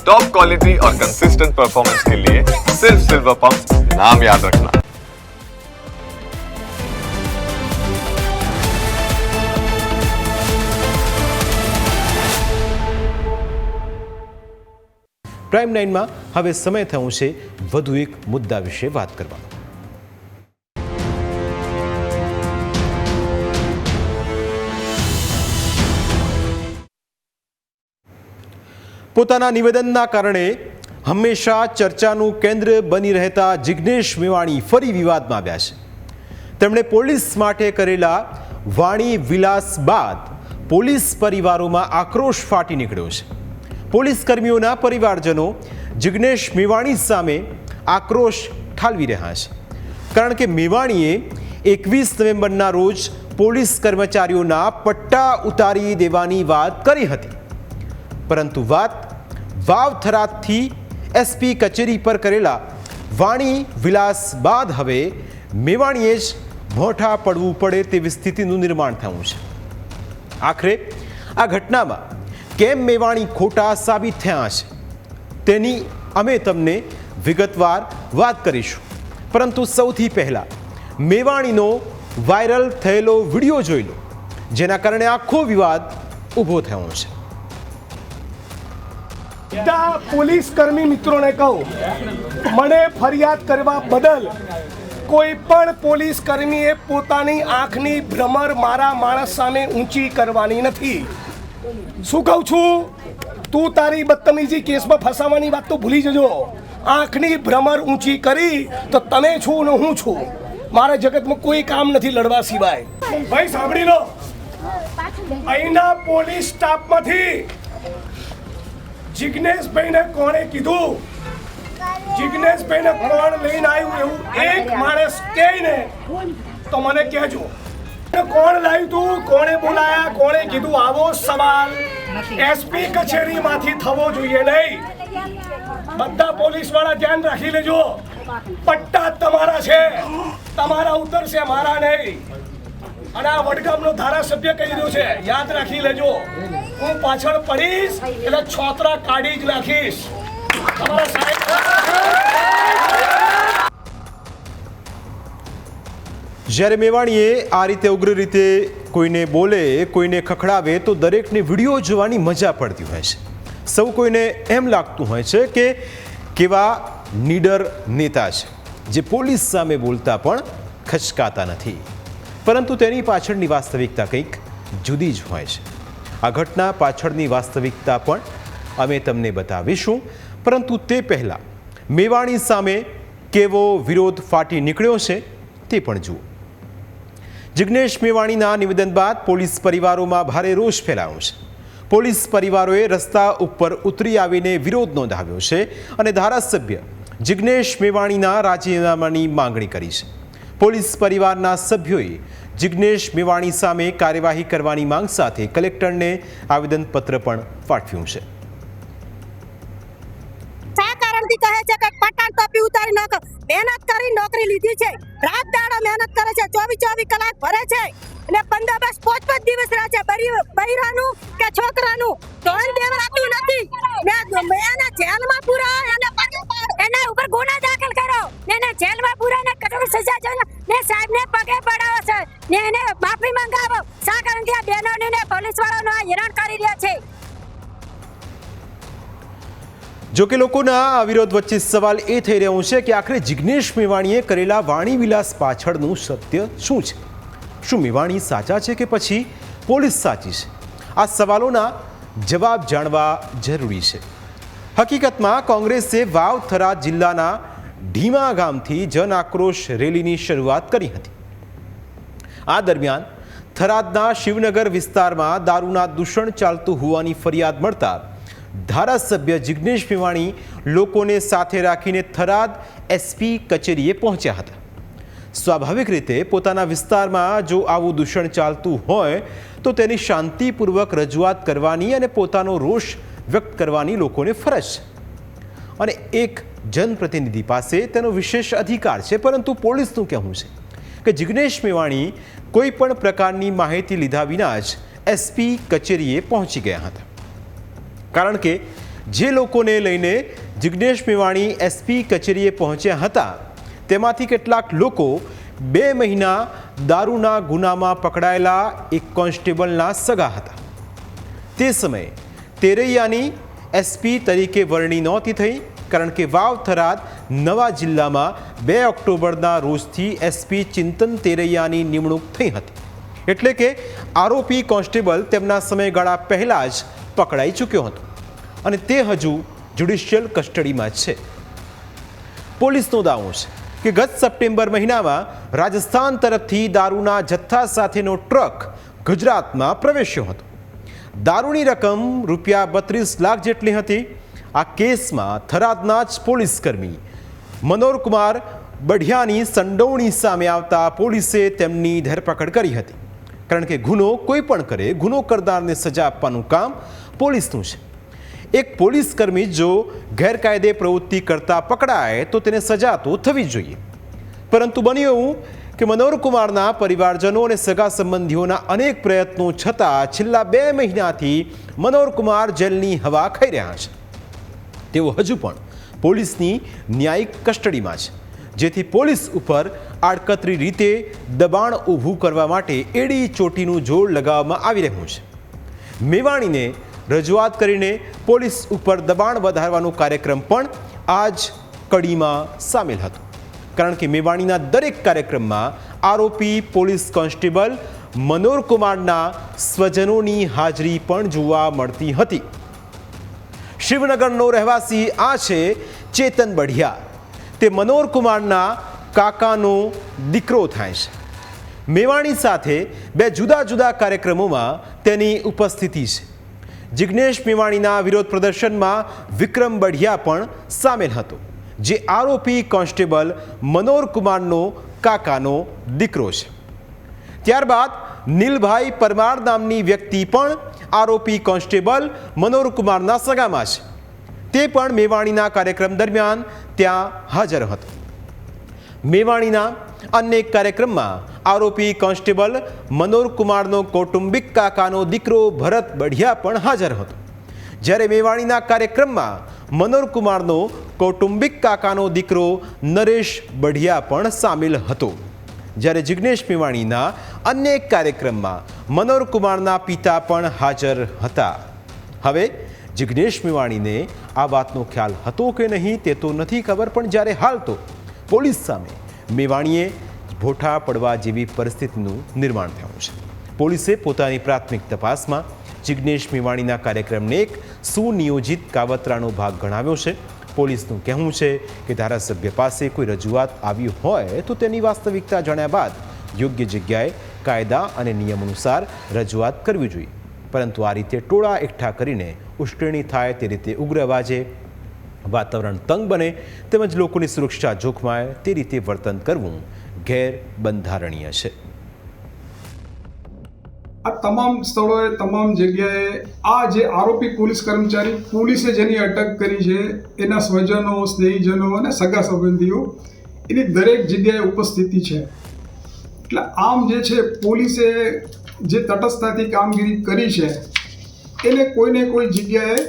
Top quality और consistent performance के लिए सिर्फ सिल्वर पंप नाम याद रखना। પ્રાઇમ 9 માં હવે સમય થયો છે વધુ એક મુદ્દા વિશે વાત કરવાનો। પોતાના નિવેદનના કારણે હંમેશા ચર્ચાનું કેન્દ્ર બની રહેતા જિગ્નેશ મેવાણી ફરી વિવાદમાં આવ્યા છે। તેમણે પોલીસ માટે કરેલા વાણી વિલાસ બાદ પોલીસ પરિવારોમાં આક્રોશ ફાટી નીકળ્યો છે। પોલીસ કર્મીઓના પરિવારજનો જિગ્નેશ મેવાણી સામે આક્રોશ ઠાલવી રહ્યા છે, કારણ કે મેવાણીએ 21 નવેમ્બરના રોજ પોલીસ કર્મચારીઓના પટ્ટા ઉતારી દેવાની વાત કરી હતી, પરંતુ વાત વાવ થરાદથી એસપી કચેરી પર કરેલા વાણી વિલાસ બાદ હવે મેવાણીએ જ મોઢા પડવું પડે તેવી સ્થિતિનું નિર્માણ થયું છે। આખરે આ ઘટનામાં કેમ મેવાણી ખોટા સાબિત થયા છે તેની અમે તમને વિગતવાર વાત કરીશું, પરંતુ સૌથી પહેલાં મેવાણીનો વાયરલ થયેલો વિડીયો જોઈ લો, જેના કારણે આખો વિવાદ ઊભો થયો છે। બધા પોલીસ કર્મી મિત્રોને કહું, મને ફરિયાદ કરવા બદલ કોઈ પણ પોલીસ કર્મીએ પોતાની આંખની ભ્રમર મારા માણસ સામે ઊંચી કરવાની નથી। શું કહું છું, તું તારી બદતમીજી કેસમાં ફસાવાની વાત તો ભૂલી જજો। આંખની ભ્રમર ઊંચી કરી તો તમે છો ને હું છું, મારા જગતમાં કોઈ કામ નથી લડવા સિવાય। ભાઈ સાંભળી લો, અહીંના પોલીસ સ્ટાફમાંથી જિગ્નેશભાઈને કોણે કીધું, જિગ્નેશભાઈને કોણ લઈને આવ્યું એવું એક માણસ કહે ને તો મને કહેજો। કોણ લાવ્યું તું, કોણે બોલાયા, કોણે કીધું, આવો સવાલ એસપી કચેરીમાંથી થવો જોઈએ નહીં। બધા પોલીસ વાળા ધ્યાન રાખી લેજો, પટ્ટા તમારા છે, તમારા ઉતરશે, મારા નહીં। અને આ વડગામનો ધારાસભ્ય કહી રહ્યો છે, યાદ રાખી લેજો, હું પાછળ પડીશ એટલે છોતરા કાઢી જ નાખીશ તમારા સાહેબ। જ્યારે મેવાણીએ આ રીતે ઉગ્ર રીતે કોઈને બોલે, કોઈને ખખડાવે તો દરેકને વિડીયો જોવાની મજા પડતી હોય છે। સૌ કોઈને એમ લાગતું હોય છે કે કેવા નીડર નેતા છે, જે પોલીસ સામે બોલતા પણ ખચકાતા નથી, પરંતુ તેની પાછળની વાસ્તવિકતા કંઈક જુદી જ હોય છે। આ ઘટના પાછળની વાસ્તવિકતા પણ અમે તમને બતાવીશું, પરંતુ તે પહેલાં મેવાણી સામે કેવો વિરોધ ફાટી નીકળ્યો છે તે પણ જુઓ। જિગ્નેશ મેવાણીના નિવેદન બાદ પોલીસ પરિવારોમાં ભારે રોષ ફેલાયો છે। પોલીસ પરિવારોએ રસ્તા ઉપર ઉતરી આવીને વિરોધ નોંધાવ્યો છે અને ધારાસભ્ય જિગ્નેશ મેવાણીના રાજીનામાની માંગણી કરી છે। પોલીસ પરિવારના સભ્યોએ જિગ્નેશ મેવાણી સામે કાર્યવાહી કરવાની માંગ સાથે કલેક્ટરને આવેદનપત્ર પણ પાઠવ્યું છે। કહે છે કે પટાણ ટોપી ઉતારી નાખો, મહેનત કરી નોકરી લીધી છે, રાત દાડો મહેનત કરે છે, 24 કલાક ભરે છે અને બંદોબસ્ત 5 દિવસ રહે છે, બૈરાનું કે છોકરાનું ધોન દેવરાતું નથી ને એને જેલમાં પૂરા એના ઉપર ગુનો દાખલ કરો ને એને જેલમાં પૂરા ને કઠોર સજા જો ને સાહેબને પગે પડાવો છે ને એને માફી માંગાવો। શા કારણ કે આ બહેનોને ને પોલીસ વાળાનો હેરાન કરી રહ્યા છે। જો કે લોકોના આ વિરોધ વચ્ચે સવાલ એ થઈ રહ્યો છે કે આખરે જિગ્નેશ મેવાણીએ કરેલા વાણી વિલાસ પાછળનું સત્ય શું છે? શું મેવાણી સાચા છે કે પછી પોલીસ સાચી છે? આ સવાલોના જવાબ જાણવા જરૂરી છે। હકીકતમાં કોંગ્રેસે વાવ થરાદ જિલ્લાના ઢીમા ગામથી જન આક્રોશ રેલીની શરૂઆત કરી હતી। આ દરમિયાન થરાદના શિવનગર વિસ્તારમાં દારૂના દૂષણ ચાલતું હોવાની ફરિયાદ મળતા ધારાસભ્ય જિગ્નેશ મેવાણી લોકોને સાથે રાખીને થરાદ એસપી કચેરીએ પહોંચ્યા હતા। સ્વાભાવિક રીતે પોતાના વિસ્તારમાં જો આવું દૂષણ ચાલતું હોય તો તેની શાંતિપૂર્વક રજૂઆત કરવાની અને પોતાનો રોષ વ્યક્ત કરવાની લોકોને ફરજ છે અને એક જનપ્રતિનિધિ પાસે તેનો વિશેષ અધિકાર છે। પરંતુ પોલીસનું કહેવું છે કે જિગ્નેશ મેવાણી કોઈ પણ પ્રકારની માહિતી લીધા વિના જ એસપી કચેરીએ પહોંચી ગયા હતા, કારણ કે જે લોકોને લઈને જિગ્નેશ મેવાણી એસપી કચેરીએ પહોંચ્યા હતા તેમાંથી કેટલાક લોકો 2 મહિના દારૂના ગુનામાં પકડાયેલા એક કોન્સ્ટેબલના સગા હતા. તે સમયે તેરૈયાની એસપી તરીકે વરણી નહોતી થઈ, કારણ કે વાવ થરાદ નવા જિલ્લામાં 2 ઓક્ટોબરના રોજથી એસપી ચિંતન તેરૈયાની નિમણૂક થઈ હતી. એટલે કે આરોપી કોન્સ્ટેબલ તેમના સમયગાળા પહેલાં જ પકડાઈ ચૂક્યો હતો અને તે હજુ જ્યુડિશિયલ કસ્ટડીમાં જ છે. પોલીસનો દાવો છે કે ગત સપ્ટેમ્બર મહિનામાં રાજસ્થાન તરફથી દારૂના જથ્થા સાથેનો ટ્રક ગુજરાતમાં પ્રવેશ્યો હતો. દારૂની રકમ ₹32 લાખ જેટલી હતી. આ કેસમાં થરાદના જ પોલીસકર્મી મનોહરકુમાર બઢિયાની સંડોવણી સામે આવતા પોલીસે તેમની ધરપકડ કરી હતી, કારણ કે ગુનો કોઈ પણ કરે, ગુનો કરનારને સજા આપવાનું કામ પોલીસનું છે. એક પોલીસકર્મી જો ગેરકાયદે પ્રવૃત્તિ કરતા પકડાય તો તેને સજા તો થવી જ જોઈએ. પરંતુ બન્યું એવું કે મનોહરકુમારના પરિવારજનો અને સગા સંબંધીઓના અનેક પ્રયત્નો છતાં છેલ્લા 2 મહિનાથી મનોહરકુમાર જેલની હવા ખાઈ રહ્યા છે. તેઓ હજુ પણ પોલીસની ન્યાયિક કસ્ટડીમાં છે, જેથી પોલીસ ઉપર આડકતરી રીતે દબાણ ઊભું કરવા માટે એડી ચોટીનું જોર લગાવવામાં આવી રહ્યું છે. મેવાણીને રજૂઆત કરીને પોલીસ ઉપર દબાણ વધારવાનો કાર્યક્રમ પણ આ જ કડીમાં સામેલ હતો, કારણ કે મેવાણીના દરેક કાર્યક્રમમાં આરોપી પોલીસ કોન્સ્ટેબલ મનોહરકુમારના સ્વજનોની હાજરી પણ જોવા મળતી હતી. શિવનગરનો રહેવાસી આ છે ચેતન બઢિયા. તે મનોહરકુમારના કાકાનો દીકરો થાય છે. મેવાણી સાથે 2 જુદા જુદા કાર્યક્રમોમાં તેની ઉપસ્થિતિ છે. જિગ્નેશ મેવાણીના વિરોધ પ્રદર્શનમાં વિક્રમ બઢિયા પણ સામેલ હતો, જે આરોપી કોન્સ્ટેબલ મનોહરકુમારનો કાકાનો દીકરો છે. ત્યારબાદ નીલભાઈ પરમાર નામની વ્યક્તિ પણ આરોપી કોન્સ્ટેબલ મનોહરકુમારના સગામાં છે. તે પણ મેવાણીના કાર્યક્રમ દરમિયાન ત્યાં હાજર હતો. મેવાણીના અન્ય એક કાર્યક્રમમાં આરોપી કોન્સ્ટેબલ મનોહરકુમારનો કૌટુંબિક કાકાનો દીકરો ભરત બઢિયા પણ હાજર હતો. જ્યારે મેવાણીના કાર્યક્રમમાં મનોહરકુમારનો કૌટુંબિક કાકાનો દીકરો નરેશ બઢિયા પણ સામેલ હતો. જ્યારે જિગ્નેશ મેવાણીના અન્ય એક કાર્યક્રમમાં મનોહરકુમારના પિતા પણ હાજર હતા. હવે જિગ્નેશ મેવાણીને આ વાતનો ખ્યાલ હતો કે નહીં તે તો નથી ખબર, પણ જ્યારે હાલ તો પોલીસ સામે મેવાણીએ ભોઠા પડવા જેવી પરિસ્થિતિનું નિર્માણ થયું છે. પોલીસે પોતાની પ્રાથમિક તપાસમાં જિગ્નેશ મેવાણીના કાર્યક્રમને એક સુનિયોજિત કાવતરાનો ભાગ ગણાવ્યો છે. પોલીસનું કહેવું છે કે ધારાસભ્ય પાસે કોઈ રજૂઆત આવી હોય તો તેની વાસ્તવિકતા જાણ્યા બાદ યોગ્ય જગ્યાએ કાયદા અને નિયમ અનુસાર રજૂઆત કરવી જોઈએ. પરંતુ આ રીતે ટોળા એકઠા કરીને ઉશ્કેરણી થાય તે રીતે ઉગ્ર અવાજે વાતાવરણ તંગ બને તેમજ લોકોની સુરક્ષા જોખમાય તે રીતે વર્તન કરવું ગેરબંધારણીય છે. આ તમામ સ્થળોએ તમામ જગ્યાએ આ જે આરોપી પોલીસ કર્મચારી પોલીસે જેની અટક કરી છે એના સ્વજનો, સ્નેહીજનો અને સગા સંબંધીઓ એની દરેક જગ્યાએ ઉપસ્થિતિ છે. એટલે આમ જે છે પોલીસે જે તટસ્થતાથી કામગીરી કરી છે એને કોઈને કોઈ જગ્યાએ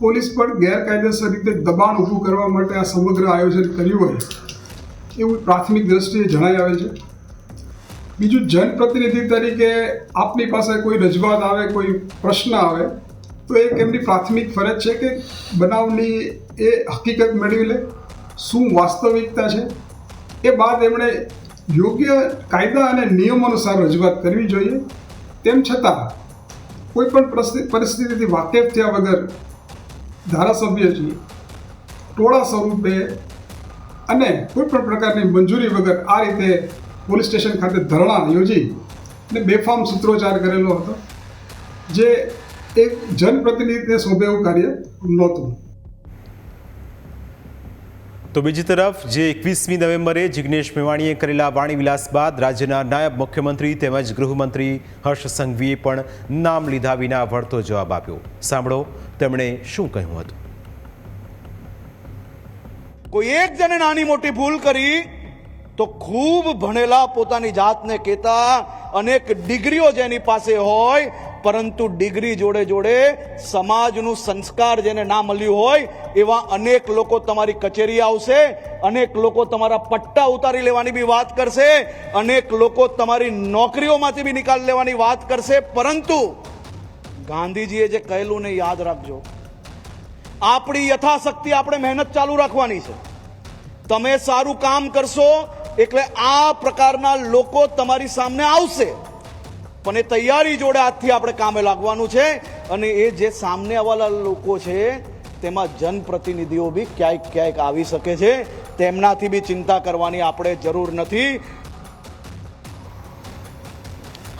પોલીસ પર ગેરકાયદેસર રીતે દબાણ ઊભું કરવા માટે આ સમગ્ર આયોજન કર્યું હોય એવું પ્રાથમિક દ્રષ્ટિએ જણાઈ આવે છે. બીજું, જનપ્રતિનિધિ તરીકે આપની પાસે કોઈ રજૂઆત આવે, કોઈ પ્રશ્ન આવે તો એક એમની પ્રાથમિક ફરજ છે કે બનાવની એ હકીકત મેળવી લે, શું વાસ્તવિકતા છે. એ બાદ એમણે યોગ્ય કાયદા અને નિયમો અનુસાર રજૂઆત કરવી જોઈએ. તેમ છતાં કોઈ પણ પરિસ્થિતિથી વાકેફ થયા વગર ધારાસભ્યજી ટોળા સ્વરૂપે અને કોઈ પણ પ્રકારની મંજૂરી વગર આ રીતે પોલીસ સ્ટેશન ખાતે ધરણા યોજી અને બેફામ સૂત્રોચ્ચાર કરેલો હતો, જે એક જનપ્રતિનિધિને શોભે એવું કાર્ય નહોતું. તો બીજી તરફ જે 21મી નવેમ્બરે જિગ્નેશ મેવાણીએ કરેલા વાણીવિલાસ બાદ રાજ્યના નાયબ મુખ્યમંત્રી તેમજ ગૃહમંત્રી હર્ષ સંઘવીએ પણ નામ લીધા વિના વળતો જવાબ આપ્યો. સાંભળો તેમણે શું કહ્યું હતું. કોઈ એક જણે નાની મોટી ભૂલ કરી તો ખૂબ ભણેલા પોતાની જાતને કહેતા અનેક ડિગ્રીઓ જેની પાસે હોય પરંતુ ડિગ્રી જોડે જોડે સમાજનું સંસ્કાર જેને ના મળ્યું હોય એવા અનેક લોકો તમારી કચેરી આવશે, અનેક લોકો તમારા પટ્ટા ઉતારી લેવાની બી વાત કરશે, અનેક લોકો તમારી નોકરીઓમાંથી બી નિકાલ લેવાની વાત કરશે. પરંતુ ગાંધીજીએ જે કહેલું ને યાદ રાખજો, આપણી યથાશક્તિ આપણે મહેનત ચાલુ રાખવાની છે. તમે સારું કામ કરશો એટલે આ પ્રકારના લોકો તમારી સામે આવશે, પણ એ તૈયારી જોડે આજથી આપણે કામે લાગવાનું છે. અને એ જે સામને આવવાના લોકો છે તેમાં જનપ્રતિનિધિઓ બી ક્યાંક ક્યાંક આવી શકે છે, તેમનાથી બી ચિંતા કરવાની આપણે જરૂર નથી.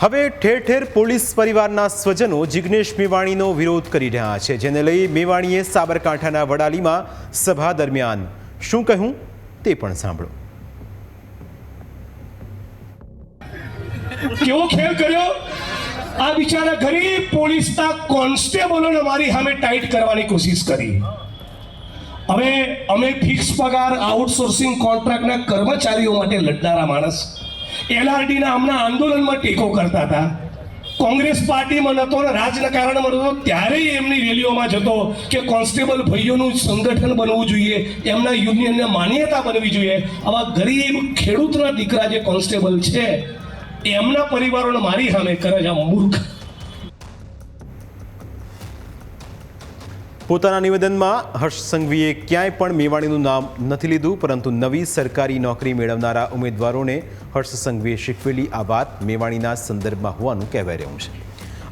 હવે ઠેર ઠેર પોલીસ પરિવારના સ્વજનો જિગ્નેશ મેવાણીનો વિરોધ કરી રહ્યા છે, જેને લઈ મેવાણીએ સાબરકાંઠાના વડાલીમાં સભા દરમિયાન શું કહ્યું તે પણ સાંભળો. કેવો ખેલ કર્યો આ બિચારા ગરીબ પોલીસના કોન્સ્ટેબલોને મારી સામે ટાઈટ કરવાની કોશિશ કરી. હવે અમે ફિક્સ પગાર આઉટસોર્સિંગ કોન્ટ્રાક્ટના કર્મચારીઓ માટે લડનારા માણસ એલઆરડીના હમણાં આંદોલનમાં ટેકો કરતા હતા. કોંગ્રેસ પાર્ટીમાં નહોતો ને રાજકારણમાં નહોતો ત્યારે એમની રેલીઓમાં જતો કે કોન્સ્ટેબલ ભાઈઓનું સંગઠન બનવું જોઈએ, એમના યુનિયનને માન્યતા બનવી જોઈએ. આવા ગરીબ ખેડૂતના દીકરા જે કોન્સ્ટેબલ છે એમના પરિવારોને મારી સામે કરે છે મૂર્ખ. પોતાના નિવેદનમાં હર્ષ સંઘવીએ ક્યાંય પણ મેવાણીનું નામ નથી લીધું, પરંતુ નવી સરકારી નોકરી મેળવનારા ઉમેદવારોને હર્ષ સંઘવીએ શીખવેલી આ વાત મેવાણીના સંદર્ભમાં હોવાનું કહેવાઈ રહ્યું છે.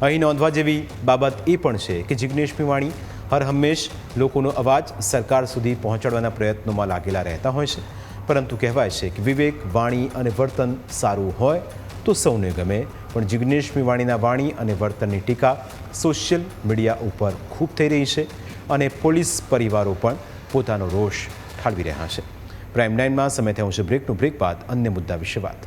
અહીં નોંધવા જેવી બાબત એ પણ છે કે જિગ્નેશ મેવાણી હર હંમેશ લોકોનો અવાજ સરકાર સુધી પહોંચાડવાના પ્રયત્નોમાં લાગેલા રહેતા હોય છે. પરંતુ કહેવાય છે કે વિવેક, વાણી અને વર્તન સારું હોય તો સૌને ગમે, પણ જિગ્નેશ મેવાણીના વાણી અને વર્તનની ટીકા સોશિયલ મીડિયા ઉપર ખૂબ થઈ રહી છે અને પોલીસ પરિવારો પણ પોતાનો રોષ ઠાલવી રહ્યા છે. પ્રાઇમ 9માં સમય થયો છે બ્રેકનો. બ્રેક બાદ અન્ય મુદ્દા વિશે વાત.